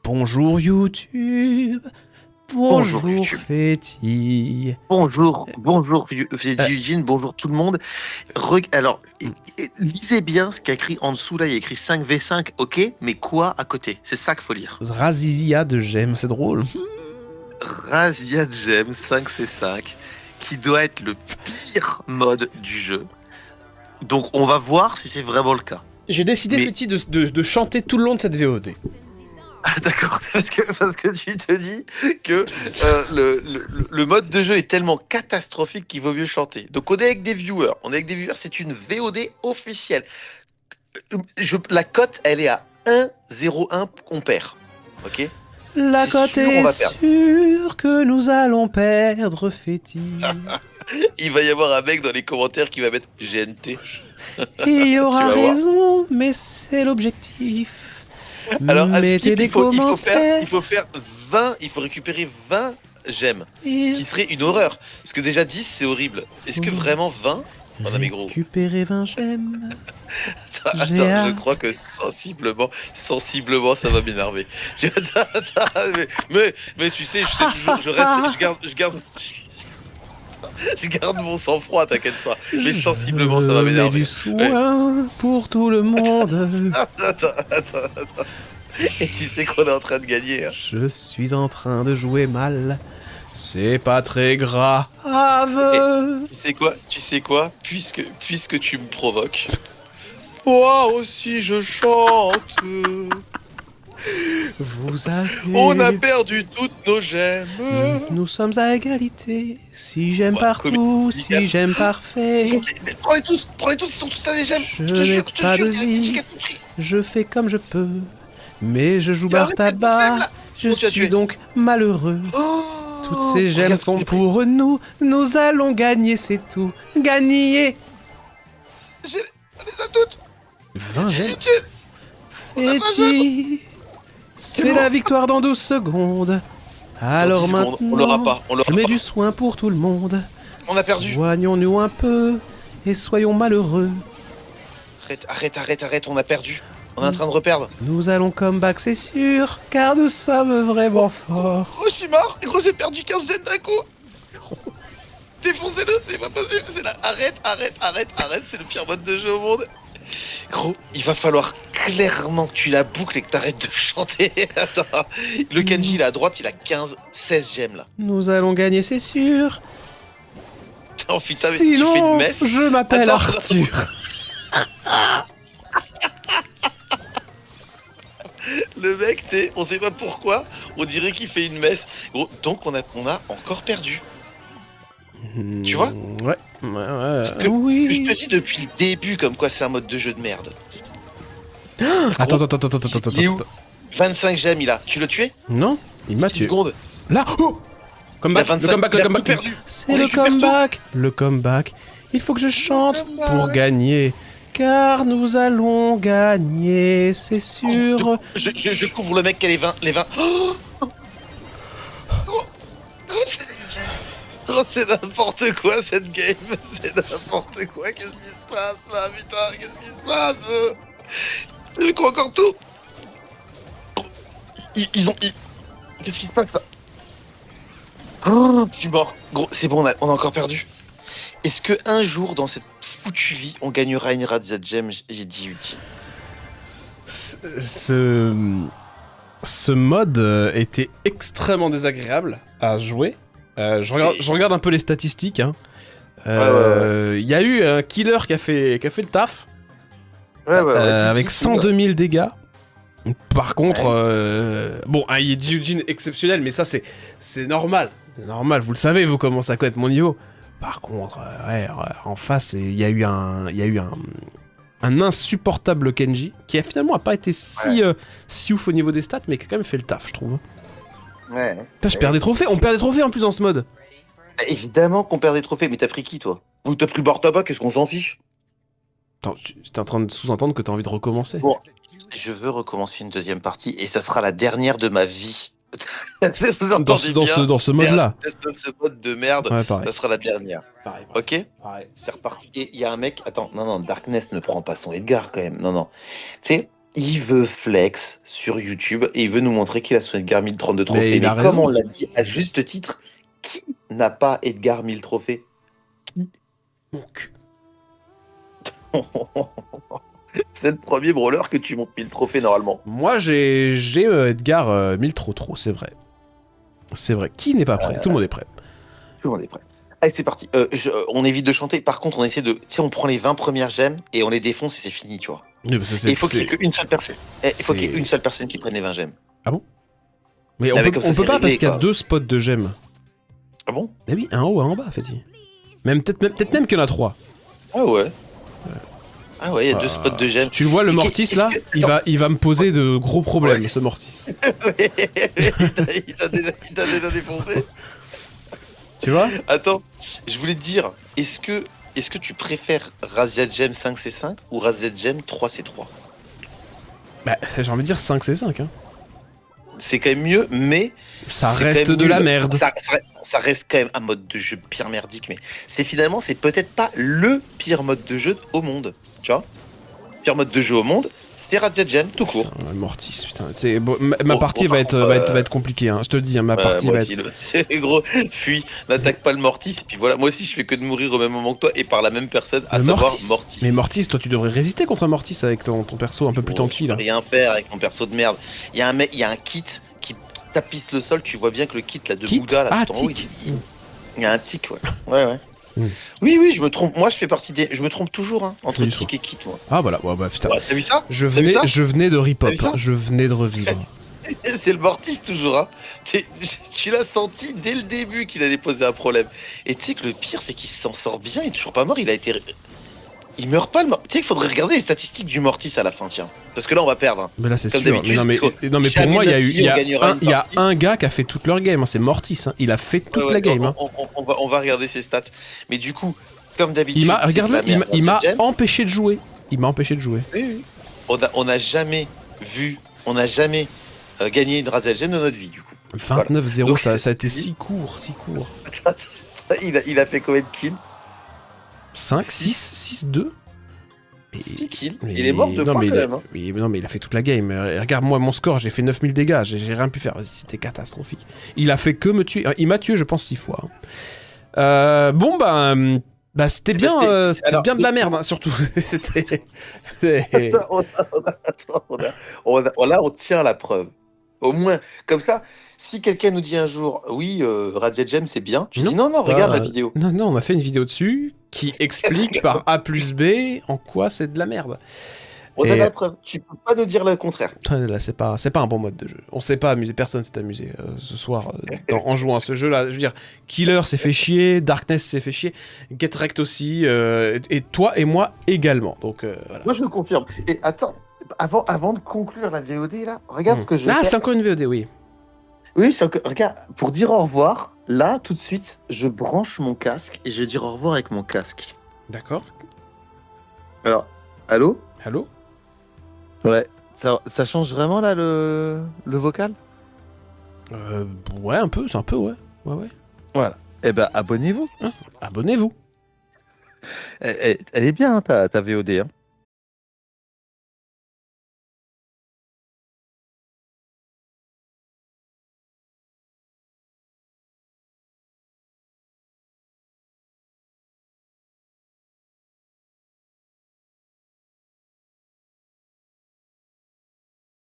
Bonjour YouTube. Bonjour Bonjour YouTube. Fétille. Bonjour Euh, Eugene, bonjour tout le monde. Alors, lisez bien ce qu'il y a écrit en dessous là, il y a écrit 5v5, ok, mais quoi à côté? C'est ça qu'il faut lire. Razizia de Gemme, c'est drôle. Razia Gem 5c5, qui doit être le pire mode du jeu. Donc on va voir si c'est vraiment le cas. J'ai décidé, Mais- Fétille, de chanter tout le long de cette VOD. Ah, d'accord, parce que tu te dis que le mode de jeu est tellement catastrophique qu'il vaut mieux chanter. Donc on est avec des viewers, c'est une VOD officielle. La cote, elle est à 1,01 qu'on perd. Ok? La C'est cote sûr, on est va perdre. sûre que nous allons perdre, Fétille. Il va y avoir un mec dans les commentaires qui va mettre GNT. Il y aura Tu vas voir. raison, mais c'est l'objectif. Alors, Mettez des commentaires. il faut faire 20, il faut récupérer 20 gemmes. Ce Et qui serait une horreur. Parce que déjà 10, c'est horrible. Est-ce que vraiment 20? Oh non mais gros. récupérer 20 gemmes. Attends, J'ai je hâte. crois que sensiblement, ça va m'énerver. Mais tu sais, je garde mon sang-froid, t'inquiète pas. Mais sensiblement, ça va Je mets m'énerver. du soin pour tout le monde. Attends. Et tu sais qu'on est en train de gagner. Hein. Je suis en train de jouer mal. C'est pas très grave. Tu sais quoi, puisque tu me provoques, moi aussi je chante. Vous avez... On a perdu toutes nos gemmes. Nous sommes à égalité. Si j'aime Ouais, partout, comédie, si j'aime parfait. Mais prends-les tous, ils sont tous à des gemmes. Je n'ai pas de vie. Je fais comme je peux. Mais je joue bar tabac. Je Comment tu as suis tué donc malheureux. Toutes ces gemmes regarde sont ce que pour nous. Nous allons gagner, c'est tout. Gagner. on les a toutes. 20 gemmes. On a pas Fétille. C'est la victoire dans 12 secondes. Alors 10 secondes, maintenant, on l'aura pas, je mets du soin pour tout le monde. On a perdu. Soignons-nous un peu et soyons malheureux. Arrête, on a perdu. On est en train de reperdre. Nous allons comeback, c'est sûr, car nous sommes vraiment forts. Oh, je suis mort. Gros, j'ai perdu 15 gemmes d'un coup. Défoncez-le, c'est pas possible. C'est là. Arrête. C'est le pire mode de jeu au monde. Gros, il va falloir clairement que tu la boucles et que t'arrêtes de chanter. Attends. Le Kenji là à droite, il a 16 gemmes là. Nous allons gagner, c'est sûr. Oh putain, mais tu fais une Sinon, messe. je m'appelle Attends. Arthur. Le mec, tu sais, on sait pas pourquoi, on dirait qu'il fait une messe. Gros, donc on a encore perdu. Tu vois? Ouais. Parce que Oui. je te dis depuis le début comme quoi c'est un mode de jeu de merde. Attends. Il est où 25 gemmes il a. Tu l'as tué? Non, il m'a 6 tué. secondes. Là, oh. Comeback, Il a le 25, comeback, il le a tout comeback. perdu. C'est On le récupère comeback. Le comeback. Il faut que je chante pour gagner. Car nous allons gagner, c'est sûr. Je couvre le mec qui a les 20. Oh, c'est n'importe quoi cette game. C'est n'importe quoi. Qu'est-ce qui se passe là, putain? Qu'est-ce qui se passe? C'est eux qui ont encore tout. Qu'est-ce qui se passe là? Oh, je suis mort. Gros, c'est bon, on a encore perdu. Est-ce que un jour dans cette foutue vie, on gagnera une Razia Gem? J'ai dit utile. Ce mode était extrêmement désagréable à jouer. Je regarde un peu les statistiques. Hein. Ouais. Y a eu un killer qui a fait le taf. Ouais. Avec 102 000 dégâts. Par contre, bon, il est Eugene exceptionnel, mais ça c'est normal. C'est normal, vous le savez, vous commencez à connaître mon niveau. Par contre, en face, il y a eu un insupportable Kenji qui a finalement pas été si ouf au niveau des stats, mais qui a quand même fait le taf, je trouve. Ouais. Putain, je perds des trophées, on perd des trophées en plus dans ce mode. Évidemment qu'on perd des trophées, mais t'as pris qui toi? Ou t'as pris bar tabac, qu'est-ce qu'on s'en fiche? Attends, t'es en train de sous-entendre que t'as envie de recommencer. Bon, je veux recommencer une deuxième partie et ça sera la dernière de ma vie. Dans ce mode-là. Dans ce mode de merde, Ouais, pareil. ça sera la dernière. Pareil. Ok? Pareil. C'est reparti. Et il y a un mec. Attends, non, Darkness ne prend pas son Edgar quand même. Non. Tu sais, il veut flex sur YouTube et il veut nous montrer qu'il a son Edgar 1032 Mais trophées. il a Mais comme raison. on l'a dit à juste titre, qui n'a pas Edgar 1000 trophées? Mon cul. C'est le premier brawler que tu montes 1000 trophées normalement. Moi, j'ai Edgar 1000 trop, c'est vrai. C'est vrai. Qui n'est pas prêt? Tout le monde est prêt. Tout le monde est prêt. Allez, c'est parti. On évite de chanter. Par contre, on essaie de. Tu sais, on prend les 20 premières gemmes et on les défonce et c'est fini, tu vois. Oui, mais ça, Et il faut qu'il y ait qu'une seule personne. Il faut qu'il y ait une seule personne qui prenne les 20 gemmes. Mais on mais peut, comme ça, on peut c'est pas réglé, parce qu'il y a quoi. 2 spots de gemmes. Ah bon? Mais oui, un en haut, un en bas, fait-il. Peut-être même qu'il y en a 3. Ah ouais. Ah ouais, il y a 2 spots de gemmes. Tu le vois, le Et Mortis qu'est-ce là, que- il va me poser de gros problèmes, Ouais. ce Mortis. il t'a déjà défoncé. Tu vois? Attends, je voulais te dire, est-ce que tu préfères Razia Gem 5C5 ou Razia Gem 3C3? Bah, j'ai envie de dire 5 c'est 5, hein. C'est quand même mieux, mais Ça c'est reste quand même de la nul. merde. Ça reste quand même un mode de jeu pire merdique, mais c'est peut-être pas le pire mode de jeu au monde, tu vois. Pire mode de jeu au monde, c'est Razia Gem tout court. Putain, Mortis, putain. Bon, ma Bon, partie bon, va par contre, être compliquée, hein. Je te le dis, hein, ma partie moi va aussi, être... c'est gros, fuis, n'attaque pas le Mortis, et puis voilà, moi aussi je fais que de mourir au même moment que toi, et par la même personne, à Le savoir Mortis. Mortis. Mais Mortis, toi tu devrais résister contre Mortis avec ton perso un peu plus Oh, tanky je là. peux rien faire avec mon perso de merde. Il y a un kit qui tapisse le sol, tu vois bien que le kit là de Kit Bouddha là, Ah, tout en haut, tic. il y a un tic, ouais. Ouais. Mm. Oui, je me trompe. Moi, je fais partie des. Je me trompe toujours hein, entre Oui, tic et kit, moi. Ah voilà, ouais, bah putain. Ouais, t'as vu ça? Je T'as vu ça venais de rip-hop, T'as vu ça hein. Je venais de revivre. C'est le Mortis toujours, hein. Tu l'as senti dès le début qu'il allait poser un problème. Et tu sais que le pire, c'est qu'il s'en sort bien. Il est toujours pas mort. Il meurt pas le Mortis. Tu sais qu'il faudrait regarder les statistiques du Mortis à la fin, tiens. Parce que là, on va perdre. Hein. Mais là c'est Comme sûr. Mais d'habitude, non mais, faut- non, mais pour jamais moi il y a notre eu, vie, on gagnera une il y a partie. un gars qui a fait toute leur game, hein. C'est Mortis, hein. Il a fait toute Ouais, la game. Hein. on va regarder ses stats. Mais du coup, comme d'habitude, Il m'a, c'est de regarde-le, la merde, il m'a cette gemme. empêché de jouer. Il m'a empêché de jouer. Oui. On a jamais vu, on n'a jamais gagné une Razia Gem de notre vie, du coup. 29-0, Donc, ça a c'est- été si court. il a fait combien de kills? 5, 6, 2. 6 kills. Mais- Il est mort deux non, fois mais quand il a, même. Hein. non, mais il a fait toute la game. Regarde-moi mon score, j'ai fait 9000 dégâts, j'ai rien pu faire. Vas-y, c'était catastrophique. Il a fait que me tuer. Il m'a tué, je pense, 6 fois. Hein. Bon, bah, c'était bien, alors, bien de la merde, hein, surtout. C'était. Là, on tient la preuve. Au moins, comme ça, si quelqu'un nous dit un jour, oui, Razia Gem, c'est bien, tu dis non, regarde la vidéo. Non, on a fait une vidéo dessus qui explique par A plus B en quoi c'est de la merde. On a la preuve. Tu peux pas nous dire le contraire. Là, c'est pas un bon mode de jeu. On s'est pas amusé, personne s'est amusé ce soir en jouant à ce jeu-là. Je veux dire, Killer s'est fait chier, Darkness s'est fait chier, Getrect aussi, et toi et moi également. Donc voilà. Moi, je le confirme. Et attends, avant de conclure la VOD, là, regarde ce que je vais Ah, faire. c'est encore une VOD, oui. Oui, regarde, pour dire au revoir, là, tout de suite, je branche mon casque et je vais dire au revoir avec mon casque. D'accord. Alors, allô? Allô? Ouais. Ça change vraiment, là, le vocal? Ouais, un peu, c'est un peu, ouais. Ouais. Voilà. Eh ben, abonnez-vous. Abonnez-vous. Elle est bien, hein, ta VOD. Hein.